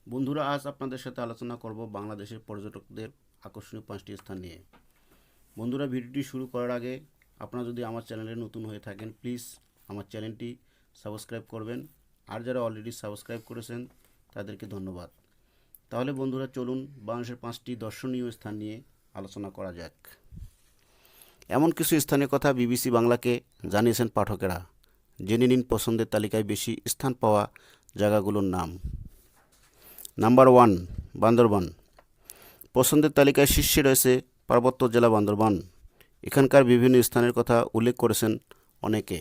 বন্ধুরা, আজ আপনাদের সাথে আলোচনা করব বাংলাদেশের পর্যটকদের আকর্ষণীয় 5টি স্থান নিয়ে। বন্ধুরা, ভিডিওটি শুরু করার আগে আপনারা যদি আমার চ্যানেলে নতুন হয়ে থাকেন, প্লিজ আমার চ্যানেলটি সাবস্ক্রাইব করবেন। আর যারা অলরেডি সাবস্ক্রাইব করেছেন তাদেরকে ধন্যবাদ। তাহলে বন্ধুরা, চলুন বাংলাদেশের 5টি দর্শনীয় স্থান নিয়ে আলোচনা করা যাক। এমন কিছু স্থানের কথা বিবিসি বাংলাকে জানিয়েছেন পাঠকেরা। জেনে নিন পছন্দের তালিকায় বেশি স্থান পাওয়া জায়গাগুলোর নাম। নাম্বার 1, বান্দরবান। পছন্দের তালিকায় শীর্ষে রয়েছে পার্বত্য জেলা বান্দরবান। এখানকার বিভিন্ন স্থানের কথা উল্লেখ করেছেন অনেকে।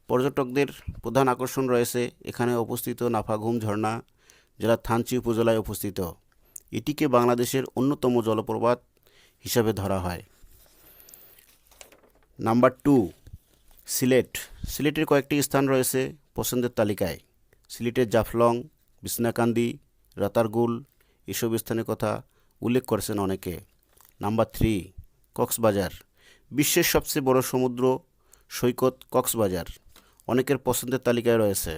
পর্যটকদের প্রধান আকর্ষণ রয়েছে এখানে অবস্থিত নাফাঘুম ঝর্ণা, জেলার থানচি উপজেলায় অবস্থিত। এটিকে বাংলাদেশের অন্যতম জলপ্রপাত হিসাবে ধরা হয়। নাম্বার 2, সিলেট। সিলেটের কয়েকটি স্থান রয়েছে পছন্দের তালিকায়। সিলেটের জাফলং, বিছনাকান্দি, রাতারগুল এসব স্থানের কথা উল্লেখ করেছেন অনেকে। নাম্বার 3, কক্সবাজার। বিশ্বের সবচেয়ে বড় সমুদ্র সৈকত কক্সবাজার অনেকের পছন্দের তালিকায় রয়েছে।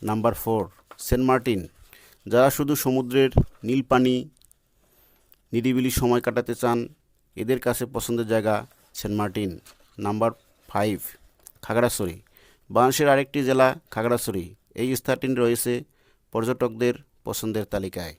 নাম্বার 4, সেন্ট মার্টিন। যারা শুধু সমুদ্রের নীল পানি নিরিবিলি সময় কাটাতে চান, এদের কাছে পছন্দের জায়গা সেন্ট মার্টিন। নাম্বার 5, খাগড়াছড়ি। বাংলাদেশের আরেকটি জেলা খাগড়াছড়ি। এই স্থানটি রয়েছে পর্যটকদের পছন্দের তালিকায়।